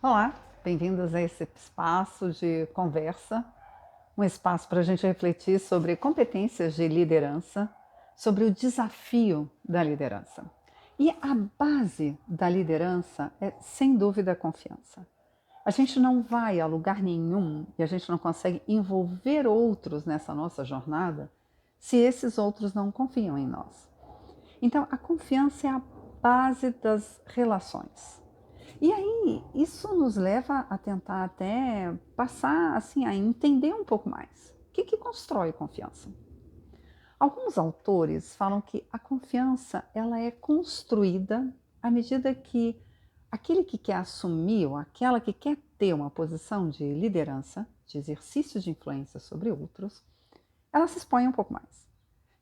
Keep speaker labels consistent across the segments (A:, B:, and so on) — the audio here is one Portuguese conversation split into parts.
A: Olá, bem-vindos a esse espaço de conversa, um espaço para a gente refletir sobre competências de liderança, sobre o desafio da liderança. E a base da liderança é, sem dúvida, a confiança. A gente não vai a lugar nenhum e a gente não consegue envolver outros nessa nossa jornada se esses outros não confiam em nós. Então, a confiança é a base das relações. E aí, isso nos leva a tentar até passar assim a entender um pouco mais. O que constrói confiança? Alguns autores falam que a confiança ela é construída à medida que aquele que quer assumir ou aquela que quer ter uma posição de liderança, de exercício de influência sobre outros, ela se expõe um pouco mais.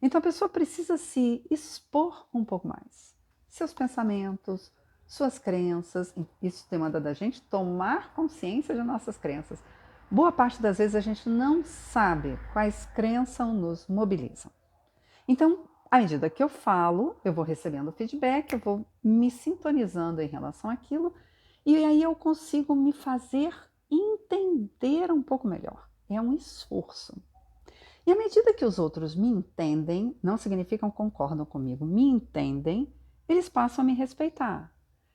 A: Então a pessoa precisa se expor um pouco mais. Seus pensamentos, suas crenças, isso demanda da gente tomar consciência de nossas crenças. Boa parte das vezes a gente não sabe quais crenças nos mobilizam. Então, à medida que eu falo, eu vou recebendo feedback, eu vou me sintonizando em relação àquilo, e aí eu consigo me fazer entender um pouco melhor. É um esforço. E à medida que os outros me entendem, não significam concordam comigo, me entendem, eles passam a me respeitar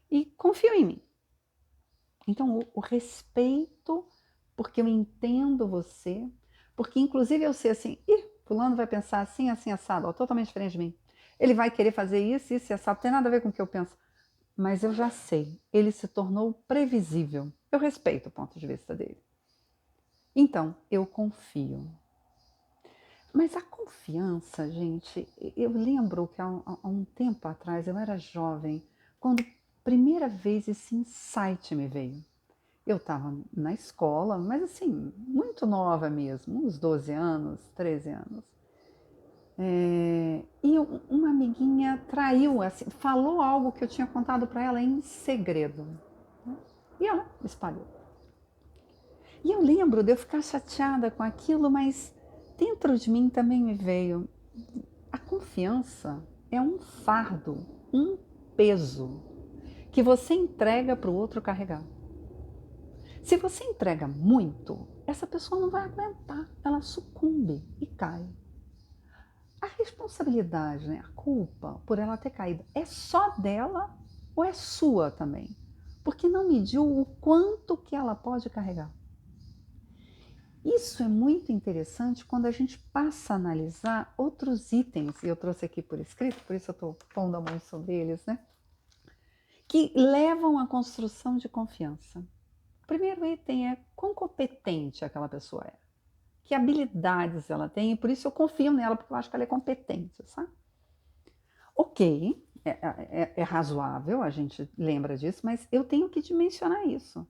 A: e confiam em mim. Então, o respeito, porque eu entendo você, porque inclusive eu sei assim, fulano vai pensar assim, assim, assado, ó, totalmente diferente de mim. Ele vai querer fazer isso, isso e assado, não tem nada a ver com o que eu penso. Mas eu já sei, ele se tornou previsível. Eu respeito o ponto de vista dele. Então, eu confio. Mas a confiança, gente, eu lembro que há um tempo atrás, eu era jovem, quando primeira vez esse insight me veio. Eu estava na escola, mas assim, muito nova mesmo, uns 12 anos, 13 anos. E uma amiguinha traiu, assim, falou algo que eu tinha contado para ela em segredo. Né? E ela espalhou. E eu lembro de eu ficar chateada com aquilo, mas dentro de mim também me veio: a confiança é um fardo, um peso que você entrega para o outro carregar. Se você entrega muito, essa pessoa não vai aguentar, ela sucumbe e cai. A responsabilidade, né, a culpa por ela ter caído, é só dela ou é sua também? Porque não mediu o quanto que ela pode carregar. Isso é muito interessante quando a gente passa a analisar outros itens, e eu trouxe aqui por escrito, por isso eu estou pondo a mão sobre eles, né? Que levam à construção de confiança. O primeiro item é quão competente aquela pessoa é, que habilidades ela tem, e por isso eu confio nela, porque eu acho que ela é competente, sabe? Ok, é razoável, a gente lembra disso, mas eu tenho que dimensionar isso.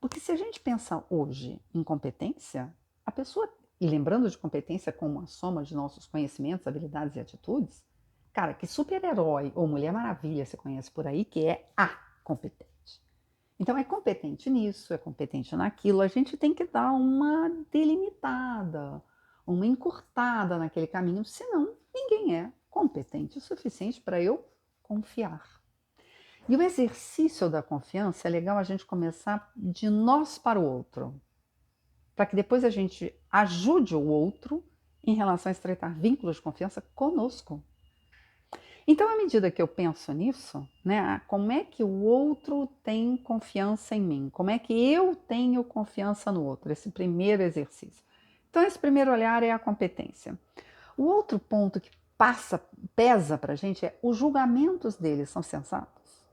A: Porque se a gente pensa hoje em competência, a pessoa, lembrando de competência como a soma de nossos conhecimentos, habilidades e atitudes, cara, que super-herói ou Mulher Maravilha você conhece por aí, que é a competente. Então é competente nisso, é competente naquilo, a gente tem que dar uma delimitada, uma encurtada naquele caminho, senão ninguém é competente o suficiente para eu confiar. E o exercício da confiança é legal a gente começar de nós para o outro, para que depois a gente ajude o outro em relação a estreitar vínculos de confiança conosco. Então, à medida que eu penso nisso, né, como é que o outro tem confiança em mim? Como é que eu tenho confiança no outro? Esse primeiro exercício. Então, esse primeiro olhar é a competência. O outro ponto que pesa para a gente é os julgamentos deles são sensatos.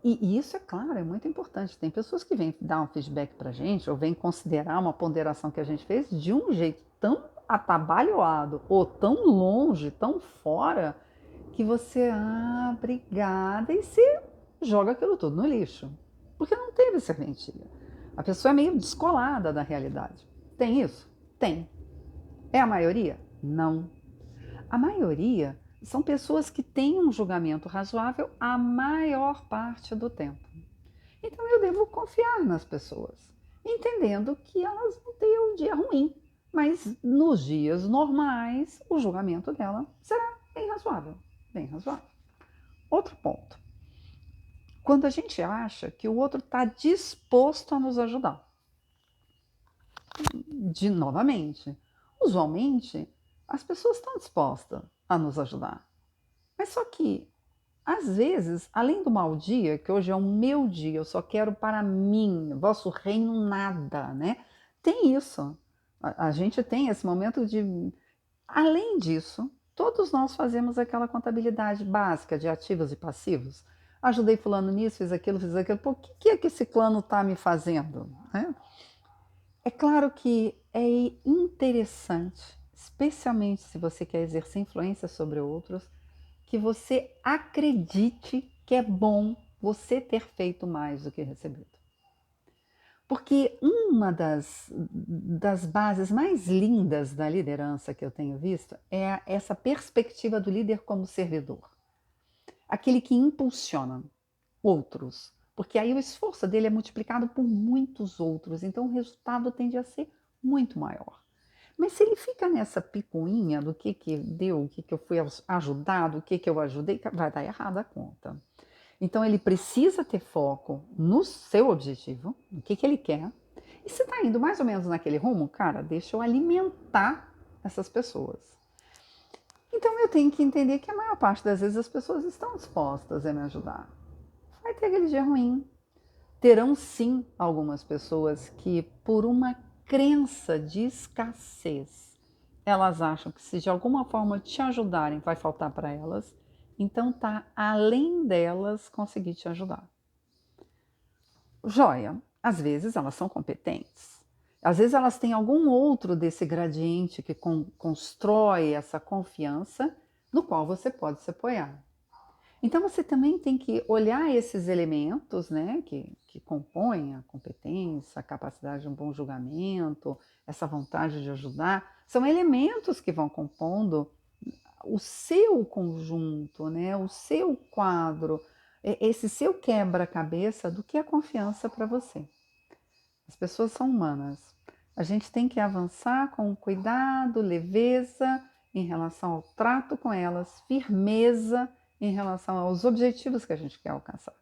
A: E isso, é claro, é muito importante. Tem pessoas que vêm dar um feedback para a gente ou vêm considerar uma ponderação que a gente fez de um jeito tão atabalhoado ou tão longe, tão fora, que você, obrigada, e se joga aquilo tudo no lixo. Porque não teve serventia. A pessoa é meio descolada da realidade. Tem isso? Tem. É a maioria? Não. A maioria são pessoas que têm um julgamento razoável a maior parte do tempo. Então eu devo confiar nas pessoas, entendendo que elas vão ter um dia ruim, mas nos dias normais o julgamento dela será bem razoável, bem razoável. Outro ponto. quando a gente acha que o outro está disposto a nos ajudar. Novamente, usualmente, as pessoas estão dispostas a nos ajudar. Mas só que, às vezes, além do mau dia, que hoje é o meu dia, eu só quero para mim, vosso reino nada, né? Tem isso. A gente tem esse momento de... Além disso, todos nós fazemos aquela contabilidade básica de ativos e passivos. Ajudei fulano nisso, fiz aquilo. Pô, o que é que esse plano está me fazendo? Né? É claro que é interessante, especialmente se você quer exercer influência sobre outros, que você acredite que é bom você ter feito mais do que recebido. Porque uma das bases mais lindas da liderança que eu tenho visto é essa perspectiva do líder como servidor. Aquele que impulsiona outros. Porque aí o esforço dele é multiplicado por muitos outros, então o resultado tende a ser muito maior. Mas se ele fica nessa picuinha do que deu, o que eu fui ajudado, o que eu ajudei, vai dar errado a conta. Então ele precisa ter foco no seu objetivo, no que ele quer. E se está indo mais ou menos naquele rumo, cara, deixa eu alimentar essas pessoas. Então eu tenho que entender que a maior parte das vezes as pessoas estão dispostas a me ajudar. Vai ter aquele dia ruim. Terão sim algumas pessoas que, por uma crença de escassez, elas acham que se de alguma forma te ajudarem, vai faltar para elas. Então tá além delas conseguir te ajudar. Joia, às vezes elas são competentes. Às vezes elas têm algum outro desse gradiente que constrói essa confiança no qual você pode se apoiar. Então você também tem que olhar esses elementos, né, que compõem a competência, a capacidade de um bom julgamento, essa vontade de ajudar, são elementos que vão compondo o seu conjunto, né, o seu quadro, esse seu quebra-cabeça do que é confiança para você. As pessoas são humanas. A gente tem que avançar com cuidado, leveza em relação ao trato com elas, firmeza em relação aos objetivos que a gente quer alcançar.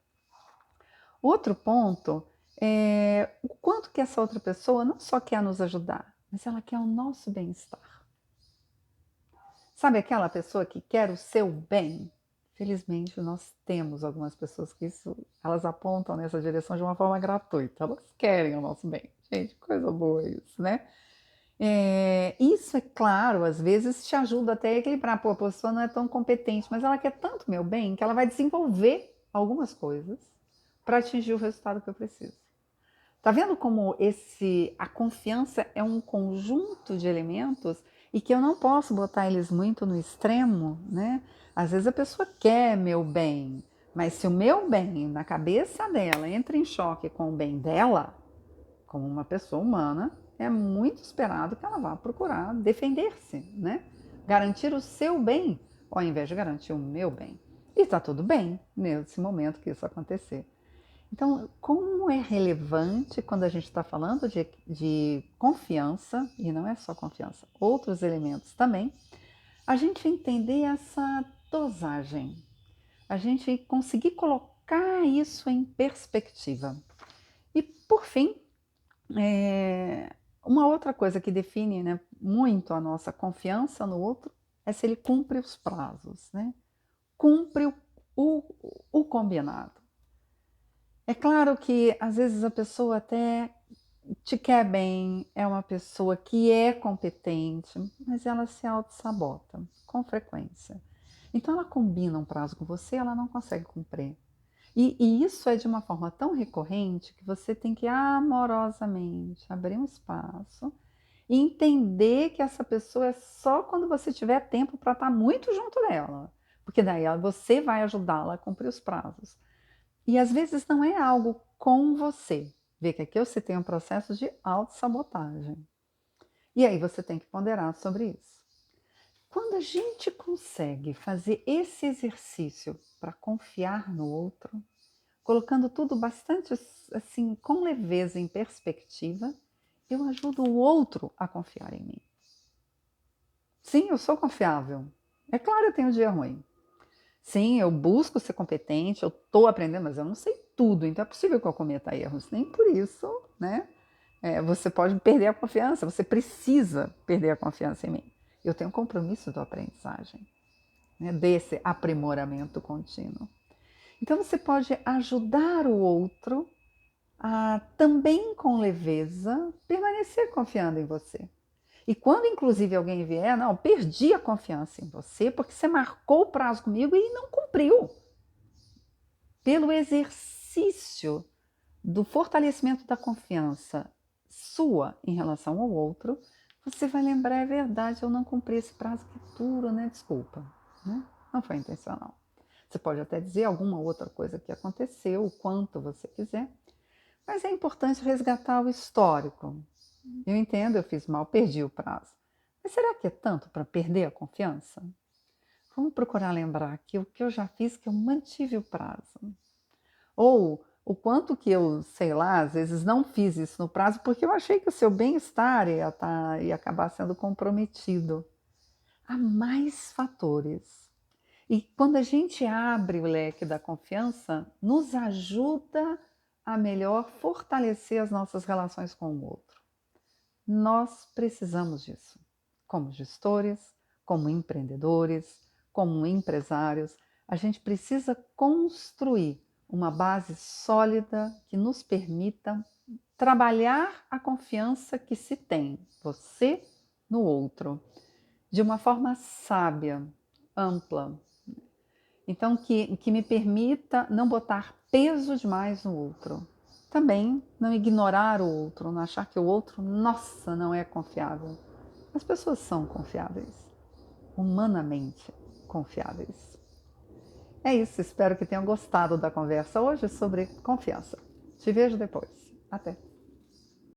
A: Outro ponto é o quanto que essa outra pessoa não só quer nos ajudar, mas ela quer o nosso bem-estar. Sabe aquela pessoa que quer o seu bem? Felizmente, nós temos algumas pessoas que elas apontam nessa direção de uma forma gratuita. Elas querem o nosso bem. Gente, coisa boa isso, né? Isso, é claro, às vezes te ajuda até a equilibrar. Pô, a pessoa não é tão competente, mas ela quer tanto meu bem que ela vai desenvolver algumas coisas para atingir o resultado que eu preciso. Tá vendo como a confiança é um conjunto de elementos e que eu não posso botar eles muito no extremo, né? Às vezes a pessoa quer meu bem, mas se o meu bem na cabeça dela entra em choque com o bem dela, como uma pessoa humana, é muito esperado que ela vá procurar defender-se, né? Garantir o seu bem, ao invés de garantir o meu bem. E está tudo bem nesse momento que isso acontecer. Então, como é relevante quando a gente está falando de confiança, e não é só confiança, outros elementos também, a gente entender essa dosagem, a gente conseguir colocar isso em perspectiva. E, por fim, uma outra coisa que define, né, muito a nossa confiança no outro é se ele cumpre os prazos, né? Cumpre o combinado. É claro que às vezes a pessoa até te quer bem, é uma pessoa que é competente, mas ela se auto-sabota com frequência. Então ela combina um prazo com você, ela não consegue cumprir. E isso é de uma forma tão recorrente que você tem que amorosamente abrir um espaço e entender que essa pessoa é só quando você tiver tempo para estar muito junto dela, porque daí você vai ajudá-la a cumprir os prazos. E às vezes não é algo com você. Vê que aqui você tem um processo de autossabotagem. E aí você tem que ponderar sobre isso. Quando a gente consegue fazer esse exercício para confiar no outro, colocando tudo bastante assim, com leveza em perspectiva, eu ajudo o outro a confiar em mim. Sim, eu sou confiável. É claro, eu tenho um dia ruim. Sim, eu busco ser competente, eu estou aprendendo, mas eu não sei tudo, então é possível que eu cometa erros. Nem por isso, né? Você pode perder a confiança, você precisa perder a confiança em mim. Eu tenho um compromisso da aprendizagem, né? Desse aprimoramento contínuo. Então você pode ajudar o outro a também com leveza permanecer confiando em você. E quando inclusive alguém vier, não, perdi a confiança em você porque você marcou o prazo comigo e não cumpriu. Pelo exercício do fortalecimento da confiança sua em relação ao outro, você vai lembrar, é verdade, eu não cumpri esse prazo, que duro, né? Desculpa, né? Não foi intencional. Você pode até dizer alguma outra coisa que aconteceu, o quanto você quiser, mas é importante resgatar o histórico. Eu entendo, eu fiz mal, perdi o prazo. Mas será que é tanto para perder a confiança? Vamos procurar lembrar que o que eu já fiz, que eu mantive o prazo. Ou o quanto que eu, sei lá, às vezes não fiz isso no prazo porque eu achei que o seu bem-estar ia acabar sendo comprometido. Há mais fatores. E quando a gente abre o leque da confiança, nos ajuda a melhor fortalecer as nossas relações com o outro. Nós precisamos disso, como gestores, como empreendedores, como empresários. A gente precisa construir uma base sólida que nos permita trabalhar a confiança que se tem, você no outro, de uma forma sábia, ampla. Então, que me permita não botar peso demais no outro. Também não ignorar o outro, não achar que o outro, nossa, não é confiável. As pessoas são confiáveis, humanamente confiáveis. É isso, espero que tenham gostado da conversa hoje sobre confiança. Te vejo depois. Até!